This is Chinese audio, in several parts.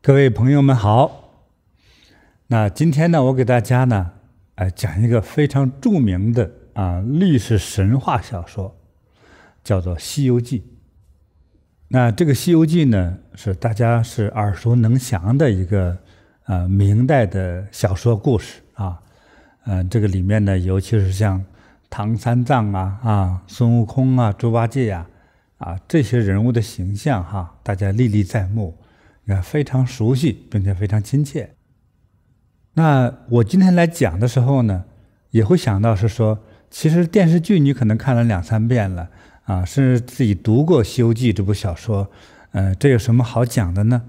各位朋友們好，那今天呢，我給大家呢，講一個非常著名的歷史神話小說，叫做《西遊記》。那這個《西遊記》呢，是大家是耳熟能詳的一個明代的小說故事啊。這個裡面呢，尤其是像唐三藏孫悟空豬八戒這些人物的形象大家歷歷在目，非常熟悉並且非常親切。那我今天來講的時候呢，也會想到是說，其實電視劇你可能看了2-3遍了甚至自己讀過《西遊記》這部小說，這有什麼好講的呢？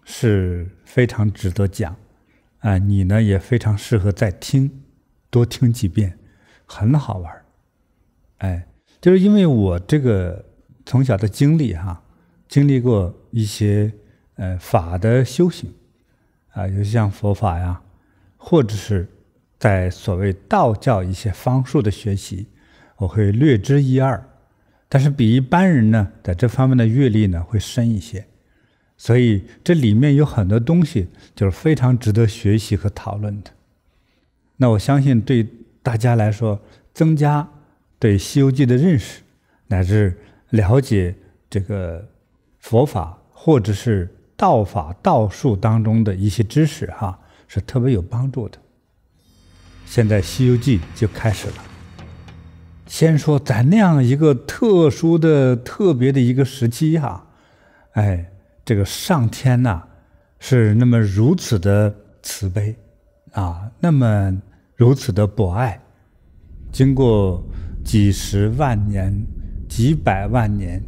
是非常值得講你呢也非常適合再聽，多聽幾遍，很好玩。就是因為我這個從小的經歷經歷過一些法的修行尤其像佛法呀，或者是在所謂道教一些方術的學習，我會略知一二，但是比一般人呢，在這方面的閱歷呢會深一些，所以這裡面有很多東西就是非常值得學習和討論的。那我相信對大家來說，增加對《西遊記》的認識，乃至了解這個佛法或者是道法道術當中的一些知識是特別有幫助的。現在《西遊記》就開始了。先說在那樣一個特殊的特別的一個時期這個上天是那麼如此的慈悲那麼如此的博愛，經過幾十萬年、幾百萬年、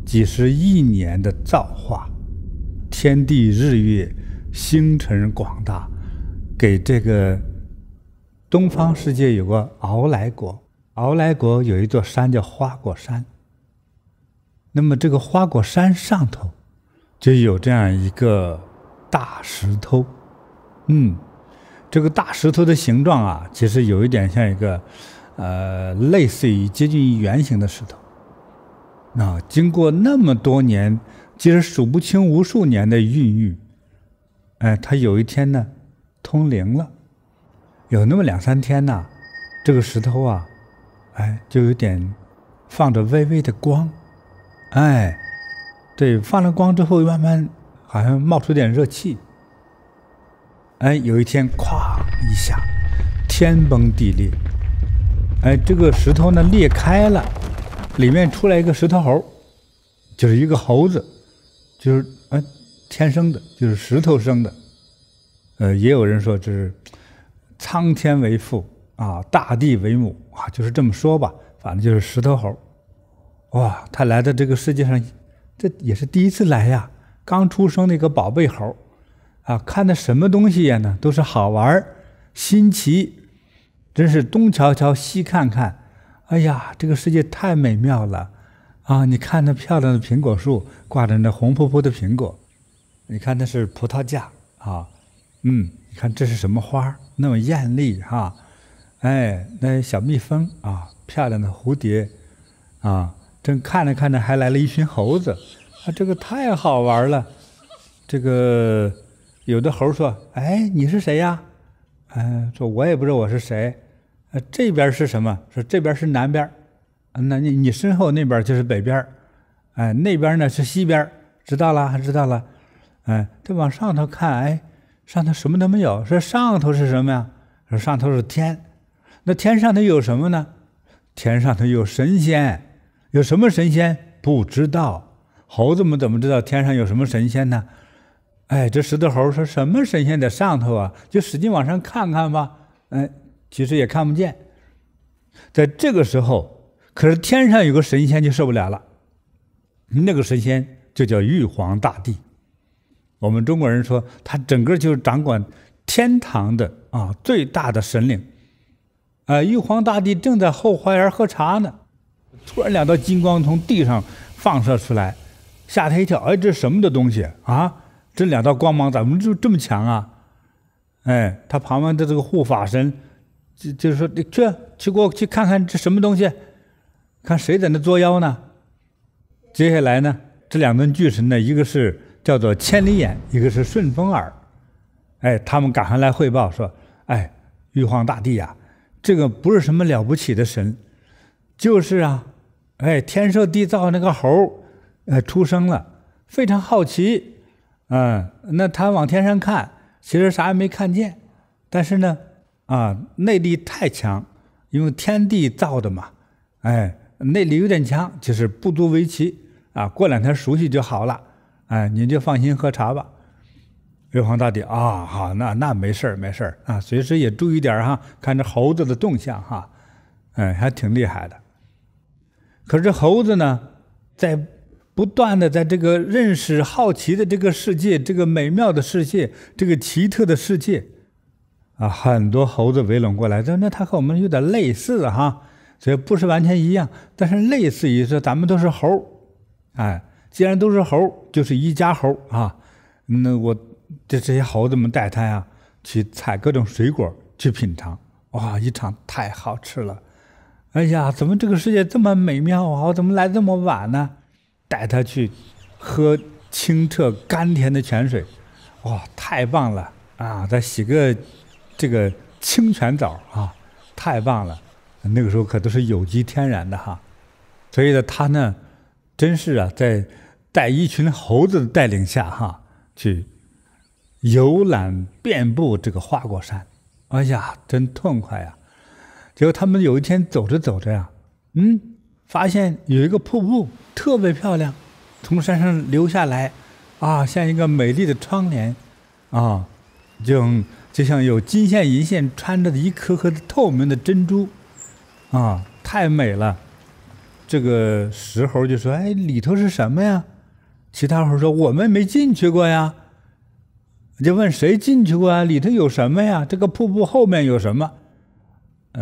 幾十億年的造化，天地日月星辰廣大，給這個東方世界有個傲來國。傲來國有一座山叫花果山，那麼這個花果山上頭就有這樣一個大石頭。這個大石頭的形狀其實有一點像一個類似於接近於圓形的石頭。經過那麼多年，其實數不清無數年的孕育，它有一天呢通靈了，有那麼2-3天這個石頭就有點放着微微的光，对，放了光之後慢慢好像冒出點熱氣，有一天咵一下天崩地裂，這個石頭呢裂開了，裡面出來一個石頭猴，就是一個猴子，就是天生的，就是石頭生的。也有人說这是蒼天為父大地為母就是這麼說吧，反正就是石頭猴。哇，他來到這個世界上，這也是第一次來呀，剛出生的一個寶貝猴看的什麼東西呢，都是好玩新奇，真是東瞧瞧西看看，哎呀，這個世界太美妙了你看那漂亮的蘋果樹，掛着那紅撲撲的蘋果，你看那是葡萄架你看這是什麼花，那麼豔麗那小蜜蜂漂亮的蝴蝶正看着看着，還來了一群猴子這個太好玩了。這個有的猴說你是誰呀？說我也不知道我是誰。這邊是什麼？說這邊是南邊，那你身後那邊就是北邊，那邊呢是西邊，知道了知道了。再往上頭看，上頭什麼都沒有。说上頭是什麼呀？說上頭是天。那天上头有什麼呢？天上頭有神仙。有什麼神仙？不知道。猴子們怎麼知道天上有什麼神仙呢？這石头猴說什麼神仙在上頭就使勁往上看看吧。其實也看不見。在這個時候，可是天上有個神仙就受不了了。那個神仙就叫玉皇大帝。我們中國人說他整個就是掌管天堂的最大的神靈。玉皇大帝正在後花園喝茶呢，突然2道金光從地上放射出來，嚇他一跳。這是什麼的東西這2道光芒怎麼就這麼強他旁邊的這個護法神就是說，去给我去看看這什麼東西，看誰在那作妖呢？接下來呢，這2尊巨神呢，一個是叫做千里眼，一個是順風耳。哎，他們趕快來匯報說：“哎，玉皇大帝呀，這個不是什麼了不起的神，就是啊，哎，天設地造那個猴，出生了，非常好奇。那他往天上看，其實啥也沒看見，但是呢，內力太強，因為天地造的嘛，哎，內力有點強，就是不足為奇啊。過兩天熟悉就好了，哎，您就放心喝茶吧。”玉皇大帝好，那沒事啊，隨時也注意點哈，看着猴子的動向哈，哎，還挺厲害的。可是猴子呢，在不斷的在這個認識、好奇的這個世界，這個美妙的世界，這個奇特的世界啊，很多猴子圍攏過來，那它和我們有點類似哈，所以不是完全一樣，但是類似於說咱們都是猴，哎，既然都是猴，就是一家猴啊。那我這些猴子們帶他呀，去採各種水果去品嘗，哇，一嘗太好吃了。哎呀，怎麼這個世界這麼美妙啊？我怎麼來這麼晚呢？帶他去喝清澈甘甜的泉水，哇，太棒了啊！再洗個這個清泉澡啊，太棒了。那個時候可都是有機天然的哈，所以呢，他呢，真是啊，在帶一群猴子的帶領下哈，去遊覽遍布這個花果山。哎呀，真痛快呀！結果他們有一天走着走着呀，發現有一個瀑布特別漂亮，從山上流下來，啊，像一個美麗的窗簾，啊，就像有金線銀線穿着的一顆顆的透明的珍珠，啊，太美了。這個石猴就說：“哎，裡頭是什麼呀？”其他猴說：“我們沒進去過呀。”就問誰進去過啊？裡頭有什麼呀？這個瀑布後面有什麼？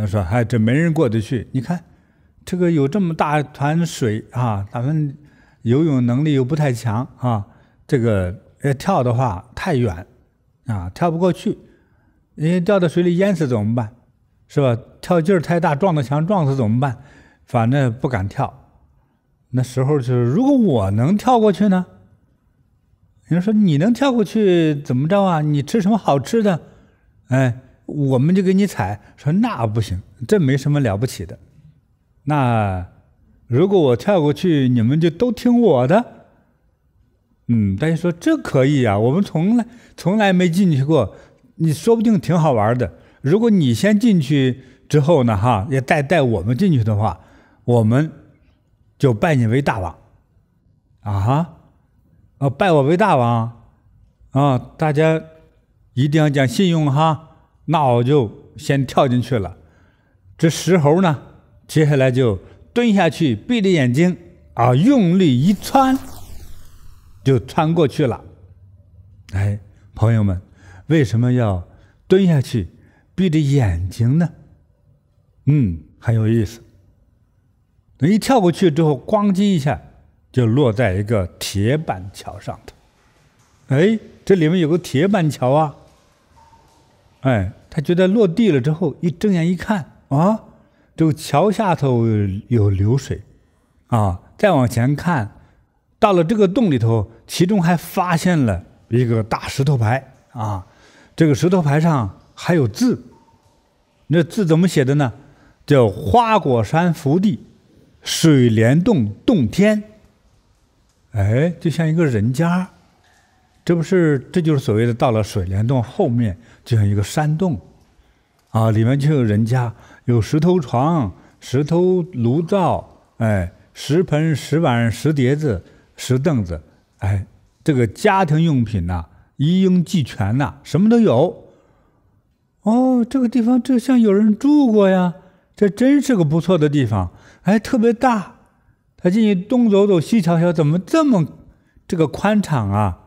說：“哎，這沒人過得去。你看，這個有這麼大團水啊，咱們游泳能力又不太強啊，這個跳的話太遠啊，跳不過去。因為掉到水裡淹死怎麼辦？是吧？跳勁兒太大，撞到牆撞死怎麼辦？反正不敢跳。那時候就是，如果我能跳過去呢？人說你能跳過去怎麼着啊？你吃什麼好吃的？哎，我們就給你踩。說那不行，這沒什麼了不起的。那如果我跳過去，你們就都聽我的。大家說這可以啊，我們從來沒進去過，你說不定挺好玩的。如果你先進去之後呢，哈，也帶我們進去的話，我們就拜你為大王。拜我為大王啊！大家一定要講信用哈。那我就先跳進去了。這石猴呢，接下來就蹲下去，閉着眼睛啊，用力一穿，就穿過去了。哎，朋友們，為什麼要蹲下去，閉着眼睛呢？很有意思。等一跳過去之後，咣嘰一下，就落在一個鐵板橋上頭。哎，這裡面有個鐵板橋啊。哎，他覺得落地了之後，一睜眼一看啊，這個橋下頭有流水啊。再往前看，到了這個洞裡頭，其中還發現了一個大石頭牌啊。這個石頭牌上還有字，那字怎麼寫的呢？叫花果山福地，水簾洞洞天。哎，就像一個人家，这就是所謂的到了水簾洞後面，就像一個山洞啊，裡面就有人家，有石頭床、石頭爐灶，哎，石盆、石碗、石碟子、石凳子，哎，這個家庭用品吶，一應俱全吶，什麼都有。哦，這個地方這像有人住過呀，這真是個不錯的地方，哎，特別大。他進去東走走西瞧瞧，怎麼這麼這個寬敞啊？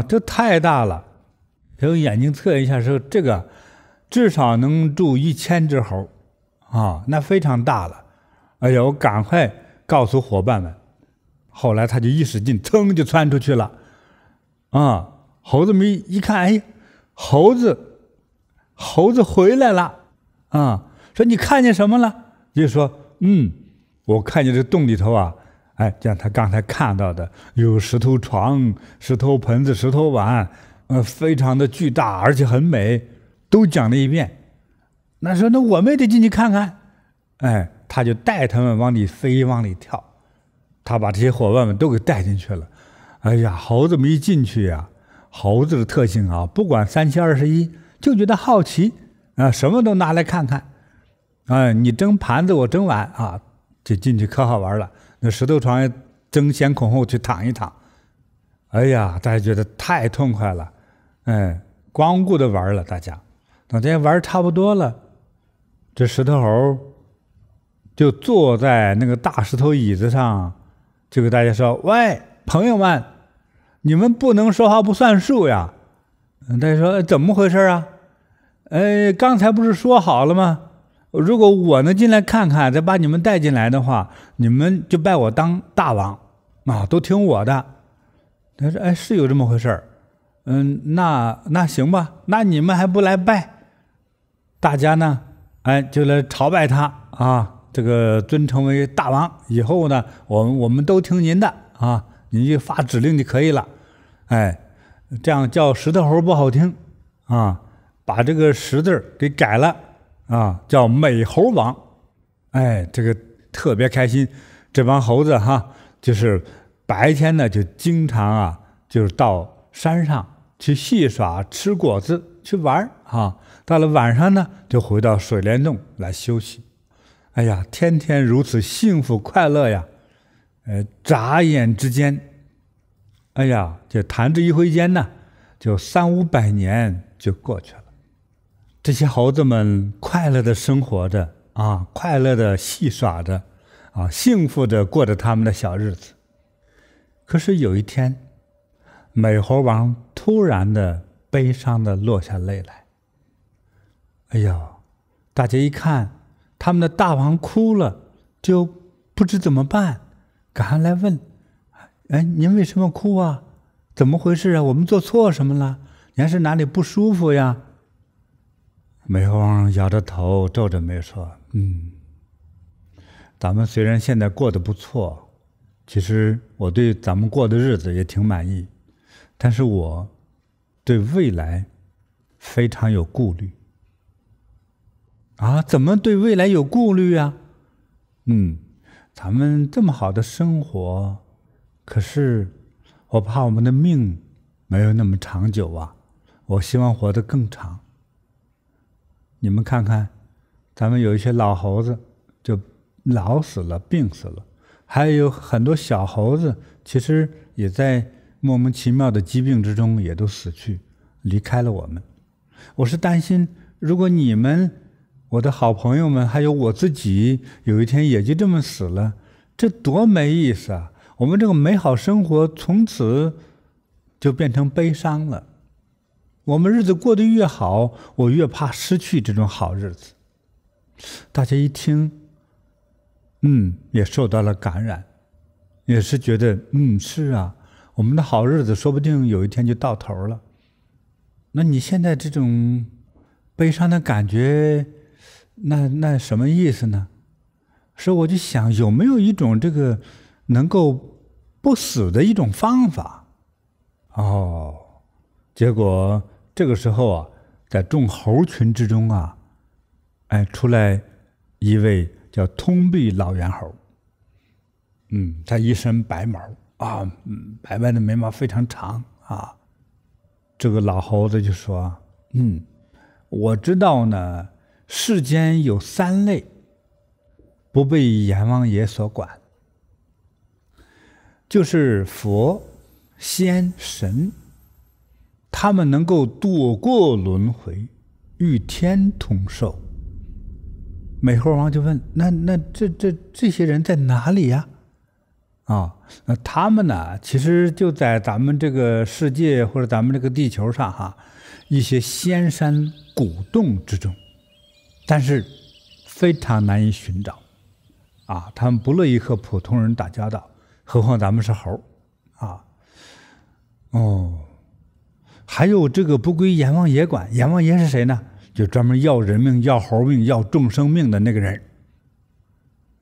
這太大了。用眼睛測一下，說這個至少能住1000隻猴啊，那非常大了。哎呀，我趕快告訴夥伴們。後來他就一使勁，噌就竄出去了。猴子們一看，哎，猴子回來了啊！說你看見什麼了？就說我看見這洞裡頭啊，就像他剛才看到的，有石頭床、石頭盆子、石頭碗，非常的巨大，而且很美，都講了一遍。那說那我們也得進去看看，他就帶他們往裡飛，往裡跳。他把這些夥伴們都給帶進去了。哎呀，猴子們一進去呀，猴子的特性啊，不管3721，就覺得好奇啊，什麼都拿來看看。你蒸盤子，我蒸碗啊，就進去可好玩了。那石头床也爭先恐後去躺一躺。哎呀，大家覺得太痛快了，光顧着玩了。大家等这些玩差不多了，這石頭猴就坐在那個大石頭椅子上，就給大家說：“喂，朋友們，你們不能說話不算數呀！”大家說：“怎麼回事啊？”剛才不是說好了嗎？如果我能進來看看，再把你們帶進來的話，你們就拜我當大王啊，都聽我的。他說：“是有這麼回事。那行吧，那你們還不來拜？大家呢，就來朝拜他啊，這個尊稱為大王。以後呢，我們都聽您的啊，您就發指令就可以了。這樣叫石頭猴不好聽啊，把這個石字給改了。”叫美猴王，這個特別開心。這幫猴子就是白天呢就經常就是到山上去戲耍、吃果子、去玩到了晚上呢，就回到水簾洞來休息。哎呀，天天如此幸福快樂呀！眨眼之間，就弹指一揮間呢，就300-500年就過去了。這些猴子們快樂的生活着快樂的戲耍着幸福的過着他們的小日子。可是有一天，美猴王突然的悲傷的落下淚來。大家一看他們的大王哭了，就不知怎麼辦，趕上來問：“您為什麼哭啊？怎麼回事啊？我們做錯什麼了？您是哪裡不舒服呀？”美猴王搖着頭，皺着眉說：“咱們雖然現在過得不錯，其實我對咱們過的日子也挺滿意，但是我對未來非常有顧慮。”怎麼對未來有顧慮啊？咱們這麼好的生活，可是我怕我們的命沒有那麼長久啊，我希望活得更長。你們看看，咱們有一些老猴子就老死了、病死了，還有很多小猴子，其實也在莫名其妙的疾病之中也都死去，離開了我們。我是擔心，如果你們、我的好朋友們，還有我自己，有一天也就這麼死了，這多沒意思啊！我們這個美好生活從此就變成悲傷了。我們日子過得越好，我越怕失去這種好日子。大家一聽，也受到了感染，也是覺得，是啊，我們的好日子說不定有一天就到頭了。那你現在這種悲傷的感覺，那什麼意思呢？所以我就想，有沒有一種這個能夠不死的一種方法？結果這個時候在眾猴群之中出來一位叫通臂老猿猴。他一身白毛白白的眉毛非常長这個老猴子就說：“我知道呢，世間有3類不被閻王爺所管，就是佛、仙、神。他們能夠躲過輪迴，與天同壽。”美猴王就問：“那這些人在哪裡呀？”那他們呢，其實就在咱們這個世界或者咱們這個地球上一些仙山古洞之中，但是非常難以尋找他們不樂意和普通人打交道，何況咱們是猴還有這個不歸閻王爺管，閻王爺是誰呢？就專門要人命、要猴命、要眾生命的那個人。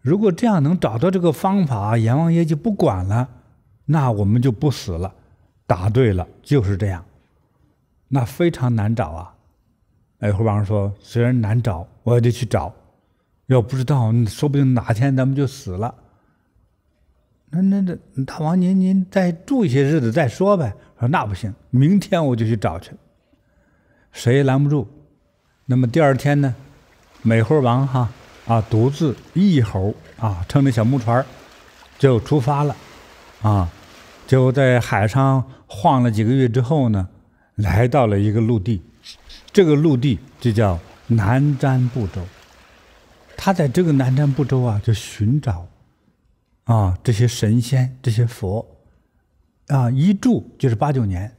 如果這樣能找到這個方法，阎王爺就不管了，那我們就不死了。答對了，就是這樣。那非常難找啊。美猴王说：“虽然難找，我也得去找。要不知道，說不定哪天咱們就死了。那大王您再住一些日子再說唄。”說：“那不行，明天我就去找去，誰也攔不住。”那麼第二天呢，美猴王獨自一猴撐着小木船就出發了就在海上晃了幾個月之後呢，來到了一個陸地，這個陸地就叫南瞻部洲。他在這個南瞻部洲就尋找這些神仙這些佛一住就是8、9年，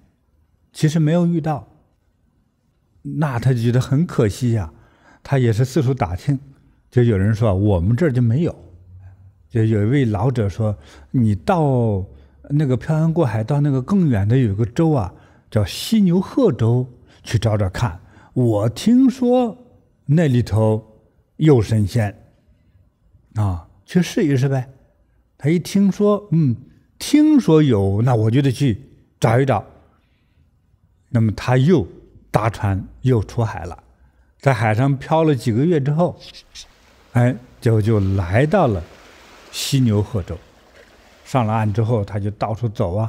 其實沒有遇到，那他就覺得很可惜呀。他也是四處打聽，就有人說我們這兒就沒有。就有一位老者說，你到那個漂洋過海到那個更遠的有一個州叫犀牛賀州去找找看，我聽說那裡頭有神仙去試一試唄。他一聽說聽說有，那我就得去找一找。那麼他又搭船又出海了，在海上漂了幾個月之後就来到了犀牛賀州。上了岸之後，他就到處走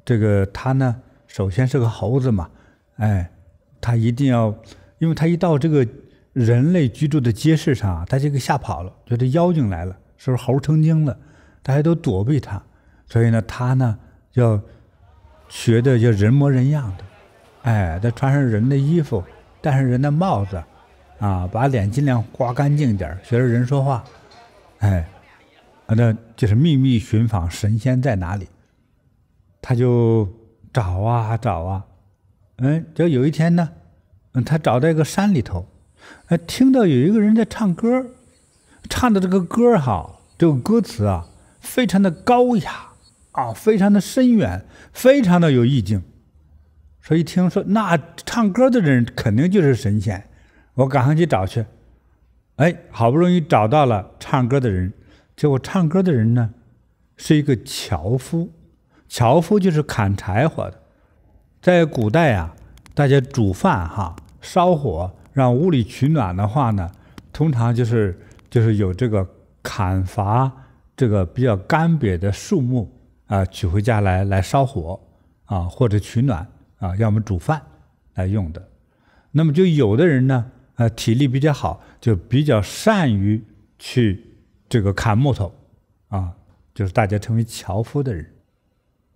這個他呢，首先是個猴子嘛，他一定要，因為他一到這個人類居住的街市上他就給嚇跑了，覺得妖精來了，是不是猴成精了？大家都躲避他，所以呢，他呢要学的就人模人樣的，他穿上人的衣服，戴上人的帽子，把臉盡量刮乾淨點，學着人說話，那就是秘密尋訪神仙在哪裡。他就找找就有一天呢，他找到一個山裡頭，聽到有一個人在唱歌，唱的這個歌這個歌詞非常的高雅非常的深遠，非常的有意境。所以聽說那唱歌的人肯定就是神仙，我趕上去找去。好不容易找到了唱歌的人，結果唱歌的人呢是一個樵夫。樵夫就是砍柴火的。在古代大家煮飯燒火讓屋裡取暖的話呢，通常就是有這個砍伐這個比較乾癟的樹木取回家來燒火或者取暖要麼煮飯來用的。那麼就有的人呢體力比較好，就比較善于去這個砍木頭就是大家稱為樵夫的人。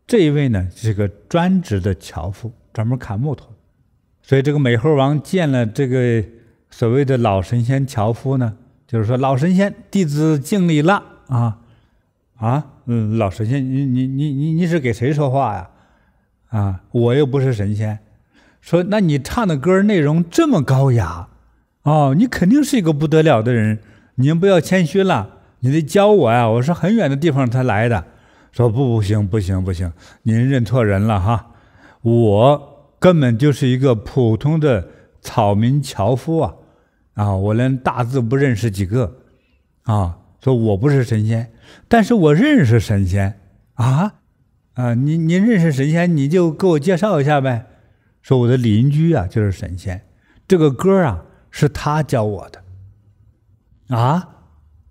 這一位呢是個專職的樵夫，專門砍木頭。所以這個美猴王見了這個所謂的老神仙樵夫呢，就是說，老神仙，弟子敬禮了老神仙，你是給誰說話呀？我又不是神仙。說，那你唱的歌內容這麼高雅你肯定是一個不得了的人，您不要謙虛了，你得教我呀，我是很遠的地方才來的。說不行，您認錯人了我根本就是一個普通的草民樵夫我連大字不認識幾個說我不是神仙，但是我認識神仙您認識神仙，你就給我介紹一下唄。說我的鄰居就是神仙，這個歌是他教我的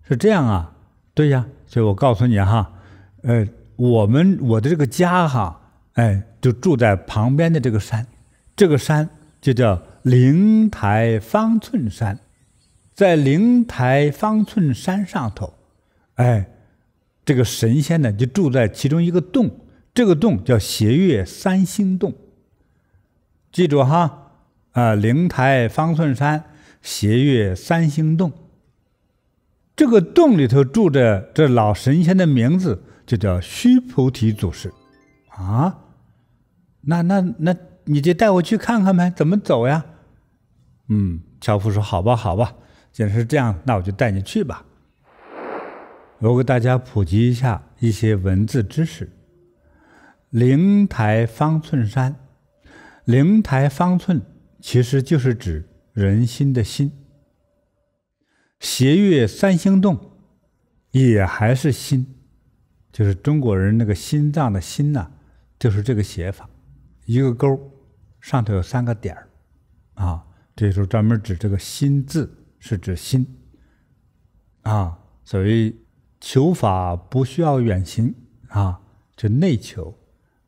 是這樣對呀，所以我告訴你我的這個家就住在旁邊的這個山，這個山就叫靈台方寸山。在靈台方寸山上頭這個神仙呢就住在其中一個洞，這個洞叫斜月三星洞。記住靈台方寸山斜月三星洞，這個洞裡頭住着這老神仙的名字就叫須菩提祖師那你就帶我去看看唄，怎麼走呀？樵夫說好吧，既然是這樣，那我就帶你去吧。我給大家普及一下一些文字知識。靈台方寸山，靈台方寸其實就是指人心的心。斜月三星洞，也還是心，就是中國人那個心臟的心呢，就是這個寫法，一個勾上頭有3個點兒啊，這時候專門指這個心字，是指心啊。所以求法不需要遠行啊，就內求。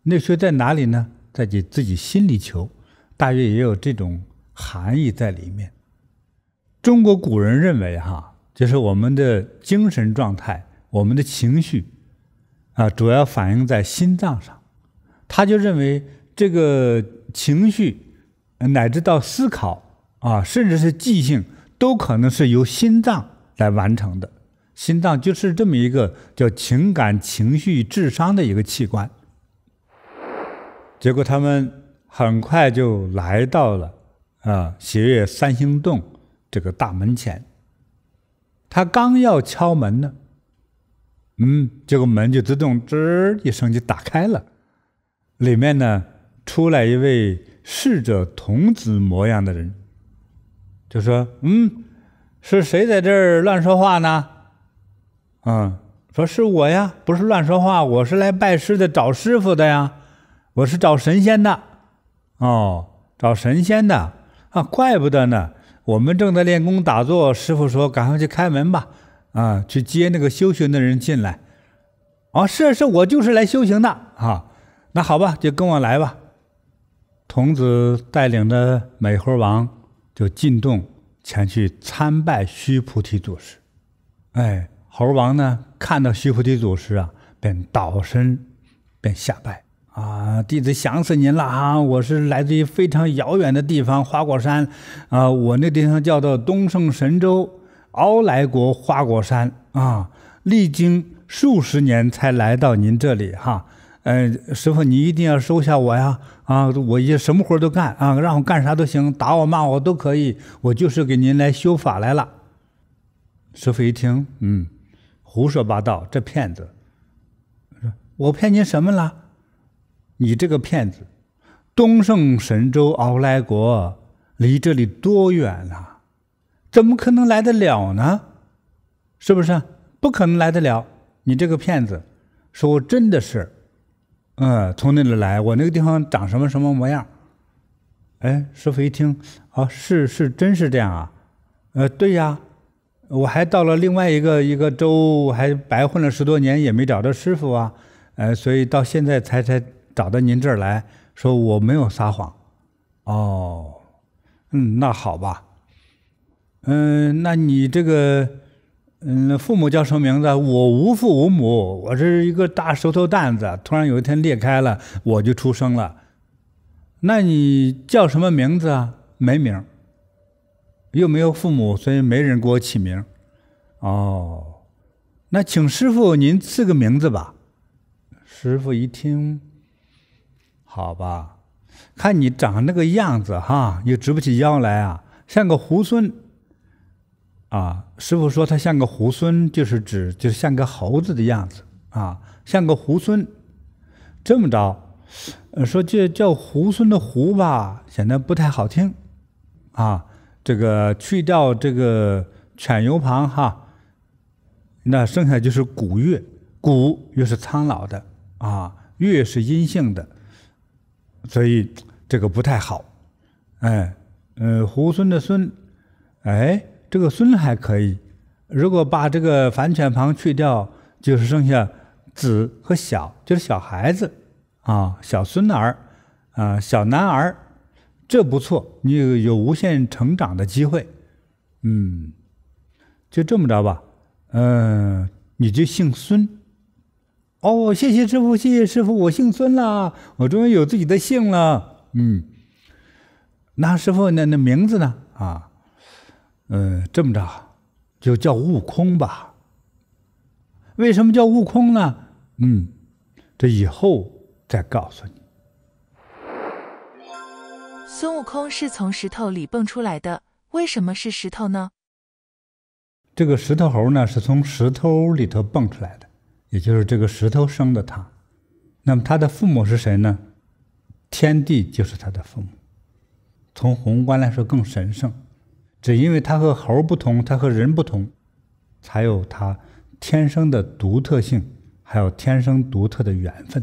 內求在哪裡呢？在你自己心裡求，大約也有這種含義在裡面。中國古人認為就是我們的精神狀態，我們的情緒啊，主要反映在心臟上。他就認為這個情緒乃至到思考啊，甚至是記性，都可能是由心臟來完成的。心臟就是這麼一個叫情感、情緒、智商的一個器官。結果他們很快就來到了斜月三星洞這個大門前。他剛要敲門呢，這個門就自動吱一聲就打開了，裡面呢出來一位侍者童子模樣的人，就說：“是誰在這兒亂說話呢？”說是我呀，不是亂說話，我是來拜師的，找師傅的呀，我是找神仙的。找神仙的啊，怪不得呢。我們正在練功打坐，師傅說趕快去開門吧，去接那個修行的人進來。是我就是來修行的啊，那好吧，就跟我來吧。童子帶領着美猴王就進洞前去參拜須菩提祖師。猴王呢看到須菩提祖師便倒身便下拜。弟子想死您了我是来自於非常遙遠的地方花果山我那地方叫做東勝神州鰲來國花果山歷經數十年才來到您這裡師父你一定要收下我呀我也什麼活都幹讓我幹啥都行，打我罵我都可以，我就是給您來修法來了。師父一聽胡說八道，這騙子，我騙您什麼了？你這個騙子，東勝神州鰲來國離這裡多遠了？怎麼可能來得了呢？是不是？不可能來得了。你這個騙子，說我真的是從那裡來，我那個地方長什麼什麼模樣。師父一聽是真是這樣對呀，我還到了另外一個州，還白混了10多年也沒找到師父所以到現在才找到您這兒來，說我沒有撒謊。那好吧。那你這個父母叫什麼名字？我無父無母，我是一個大石頭蛋子，突然有一天裂開了，我就出生了。那你叫什麼名字沒名，又沒有父母，所以沒人給我起名。那請師父您賜個名字吧。師父一聽，好吧，看你長那個樣子又直不起腰來像個猢猻師父說他像個猢猻，就是像個猴子的樣子像個猢猻。這麼着說這叫猢猻的猢吧，顯得不太好听這個去掉這個犬油旁那剩下就是古月，古又是蒼老的月是陰性的，所以這個不太好。猢猻的猻，這個猻還可以。如果把這個反犬旁去掉，就是剩下子和小，就是小孩子小孫兒小男兒，這不錯，你有無限成長的機會。就這麼着吧。你就姓孫。謝謝師父，謝謝師父，我姓孫了，我終於有自己的姓了。那師父那名字呢？這麼着就叫悟空吧。為什麼叫悟空呢？這以後再告訴你。孫悟空是從石頭裡蹦出來的，為什麼是石頭呢？這個石頭猴呢，是從石頭裡頭蹦出來的，也就是這個石頭生的他。那麼他的父母是誰呢？天地就是他的父母。從宏觀來說更神聖，只因為它和猴不同，它和人不同，才有它天生的獨特性，還有天生獨特的緣分。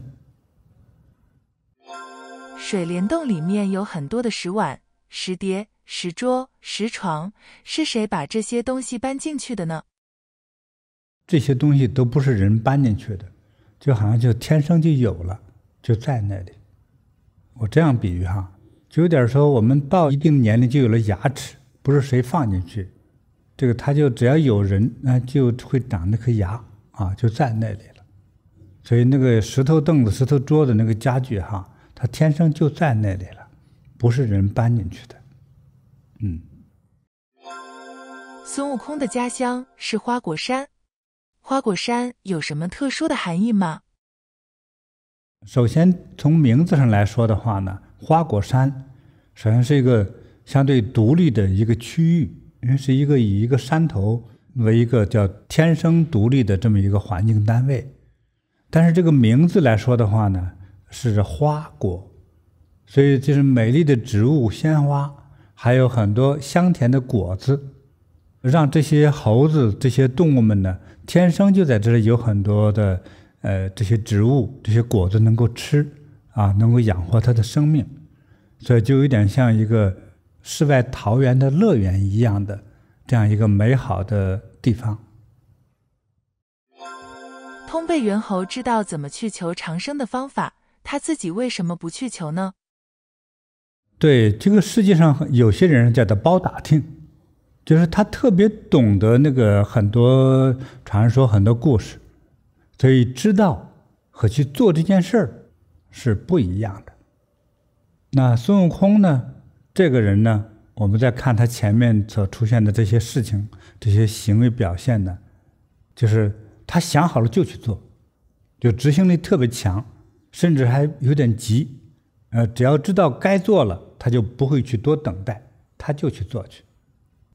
水簾洞裡面有很多的石碗、石碟、石桌、石床，是誰把這些東西搬進去的呢？這些東西都不是人搬進去的，就好像就天生就有了，就在那裡。我這樣比喻哈，就有點說我們到一定年齡就有了牙齒，不是誰放進去，這個它就只要有人，就會長那顆牙啊，就在那裡了。所以那個石頭凳子、石頭桌子那個家具哈，它天生就在那裡了，不是人搬進去的。孫悟空的家鄉是花果山，花果山有什麼特殊的含義嗎？首先從名字上來說的話呢，花果山首先是一個相對獨立的一個區域，因為是一個以一個山頭為一個叫天生獨立的這麼一個環境單位。但是這個名字來說的話呢，是花果，所以就是美麗的植物鮮花，還有很多香甜的果子，讓這些猴子這些動物們呢，天生就在這裡有很多的這些植物這些果子能夠吃啊，能夠養活它的生命，所以就有點像一個世外桃源的樂園一樣的這樣一個美好的地方。通背猿猴知道怎麼去求長生的方法，他自己為什麼不去求呢？對，這個世界上有些人叫他包打聽，就是他特別懂得那個很多傳說很多故事，所以知道和去做這件事兒是不一樣的。那孫悟空呢，這個人呢，我們在看他前面所出現的這些事情，這些行為表現呢，就是他想好了就去做，就執行力特別強，甚至還有點急。只要知道該做了，他就不會去多等待，他就去做去。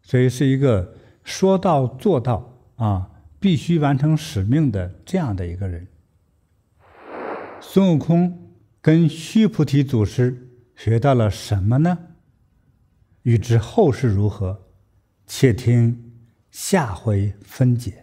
所以是一個說到做到啊，必須完成使命的這樣的一個人。孫悟空跟須菩提祖師學到了什麼呢？欲知後事如何，且聽下回分解。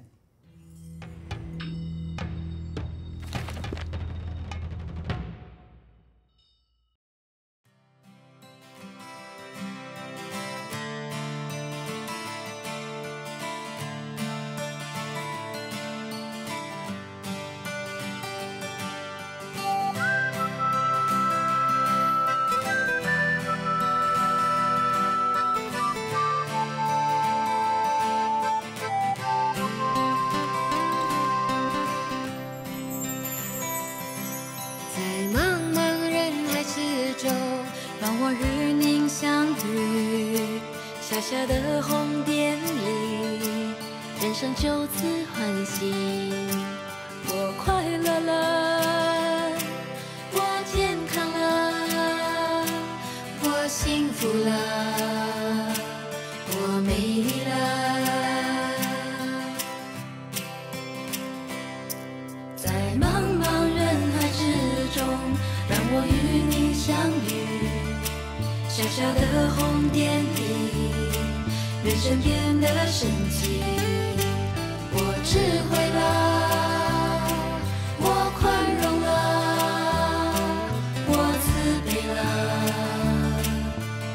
小小的紅點裡，人生就此歡喜。我快樂了，我健康了，我幸福了，我美麗了。在茫茫人海之中，讓我與你相遇。小小的紅點裡，人生變得神奇。我智慧了，我寬容了，我慈悲了，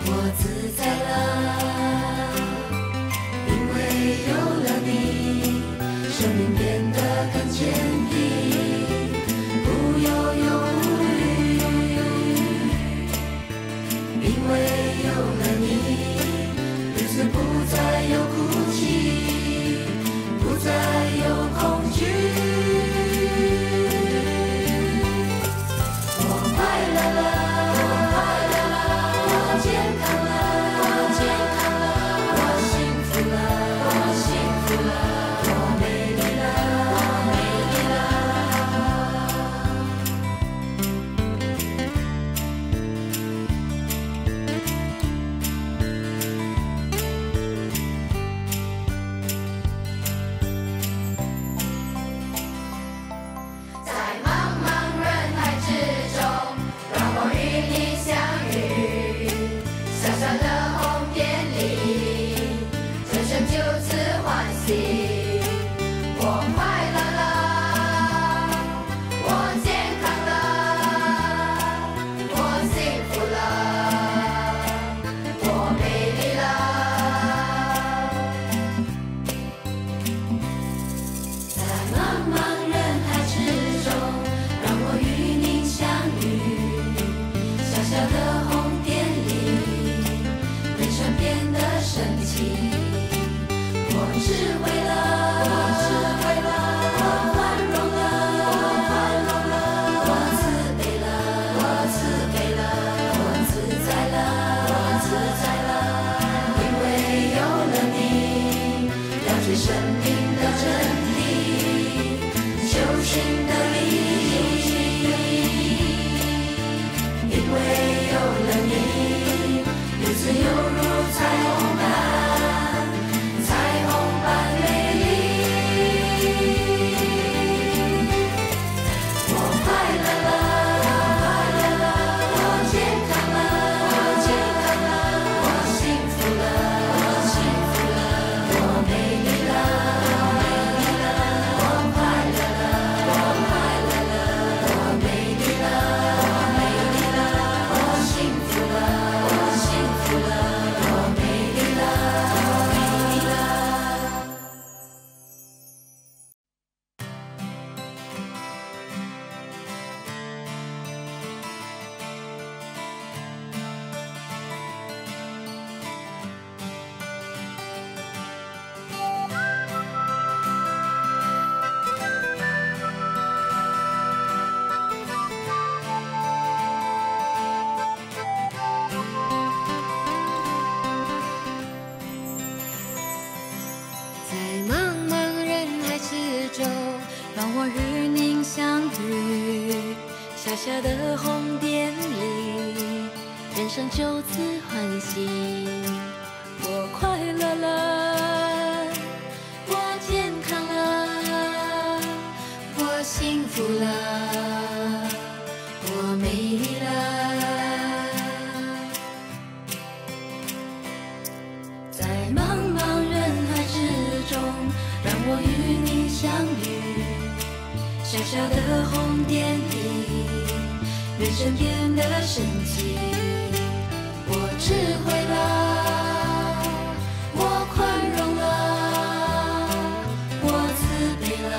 我自在了。因為有了你，生命變得更堅定，不憂憂無慮。因為有了你，日子不再有哭泣，不再有恐懼。幸福了，我美麗了。在茫茫人海之中，讓我與您相遇。小小的紅點裡，人生變得神奇。我智慧了。生命的真理，救尋的意義，因為有了你，日子猶如彩虹般，彩虹般美麗。我快樂了，我健康了，我幸福了，我美麗。讓我與您相遇，小小的紅點裡，人生就此歡喜。我快樂了，我健康了，我幸福了，我美麗了。在茫茫人海之中，讓我與你相遇。小小的紅點裡，人生變得神奇。我智慧了，我寬容了，我慈悲了，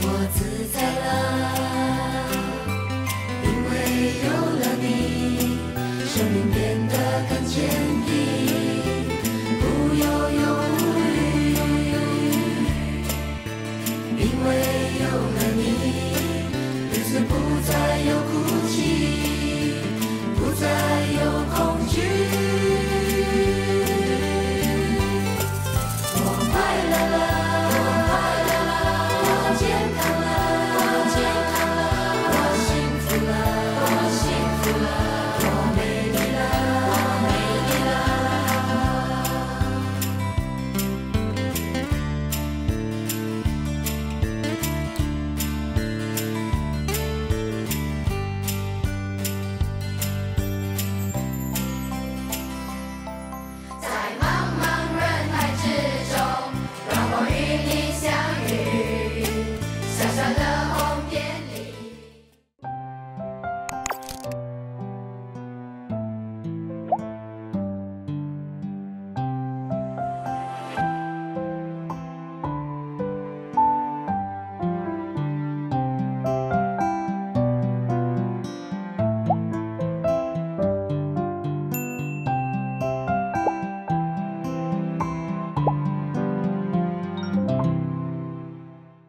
我自在了。因為有了你，生命變得更堅